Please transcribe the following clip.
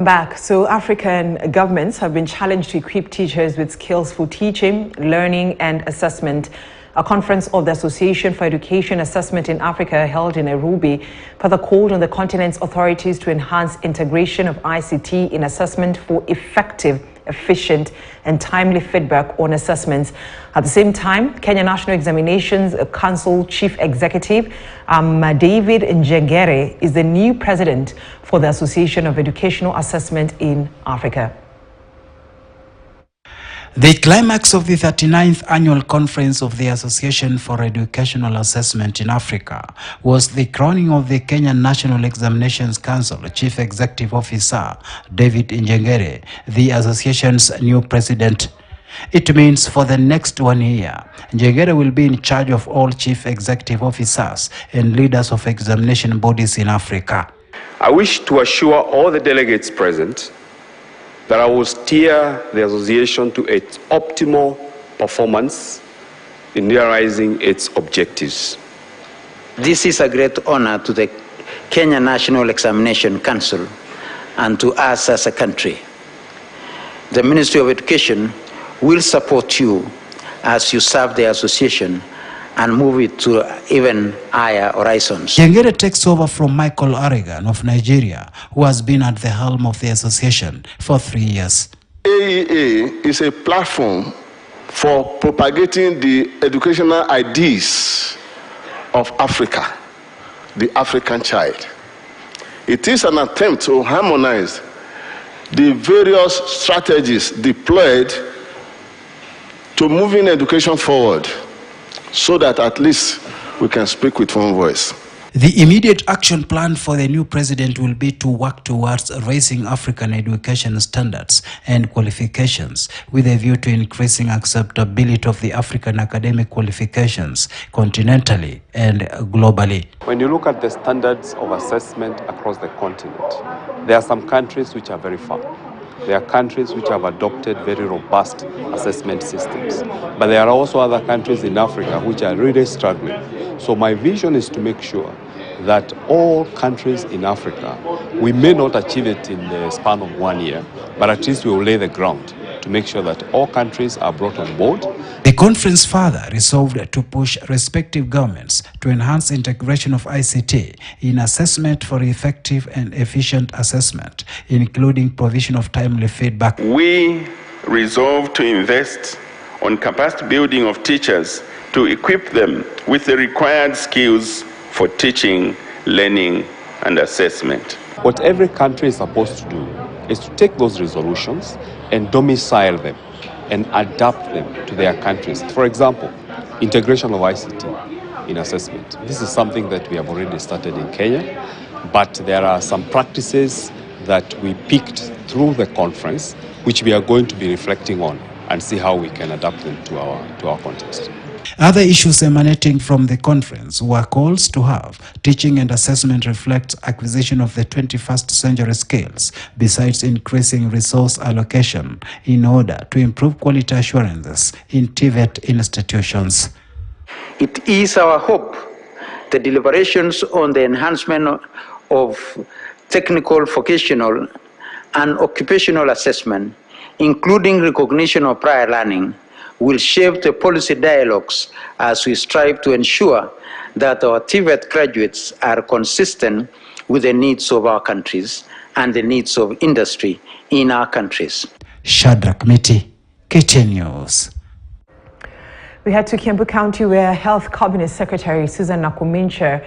Back. So African governments have been challenged to equip teachers with skills for teaching, learning and assessment. A conference of the Association for Education Assessment in Africa held in Nairobi further called on the continent's authorities to enhance integration of ICT in assessment for effective, efficient and timely feedback on assessments. At the same time, Kenya National Examinations Council Chief Executive David Njengere is the new president for the Association of Educational Assessment in Africa. The climax of the 39th annual conference of the Association for Educational Assessment in Africa was the crowning of the Kenya National Examinations Council Chief Executive Officer David Njengere, the association's new president. It means for the next 1 year, Njengere will be in charge of all chief executive officers and leaders of examination bodies in Africa. I wish to assure all the delegates present that I will steer the association to its optimal performance in realizing its objectives. This is a great honor to the Kenya National Examination Council and to us as a country. The Ministry of Education will support you as you serve the association and move it to even higher horizons. Njengere takes over from Michael Oregon of Nigeria, who has been at the helm of the association for 3 years. AEA is a platform for propagating the educational ideas of Africa, the African child. It is an attempt to harmonize the various strategies deployed to moving education forward, so that at least we can speak with one voice. The immediate action plan for the new president will be to work towards raising African education standards and qualifications with a view to increasing acceptability of the African academic qualifications continentally and globally. When you look at the standards of assessment across the continent, there are some countries which are very far. There are countries which have adopted very robust assessment systems. But there are also other countries in Africa which are really struggling. So my vision is to make sure that all countries in Africa, we may not achieve it in the span of 1 year, but at least we will lay the ground to make sure that all countries are brought on board. The conference further resolved to push respective governments to enhance integration of ICT in assessment for effective and efficient assessment, including provision of timely feedback. We resolve to invest on capacity building of teachers to equip them with the required skills for teaching, learning, and assessment. What every country is supposed to do is to take those resolutions and domicile them and adapt them to their countries. For example, integration of ICT in assessment. This is something that we have already started in Kenya, but there are some practices that we picked through the conference, which we are going to be reflecting on and see how we can adapt them to our context. Other issues emanating from the conference were calls to have teaching and assessment reflect acquisition of the 21st century skills, besides increasing resource allocation in order to improve quality assurances in TVET institutions. It is our hope the deliberations on the enhancement of technical, vocational and occupational assessment, including recognition of prior learning, will shape the policy dialogues as we strive to ensure that our TVET graduates are consistent with the needs of our countries and the needs of industry in our countries. Shadrach Miti, KTN News. We head to Kiambu County, where Health Cabinet Secretary Susan Nakumincha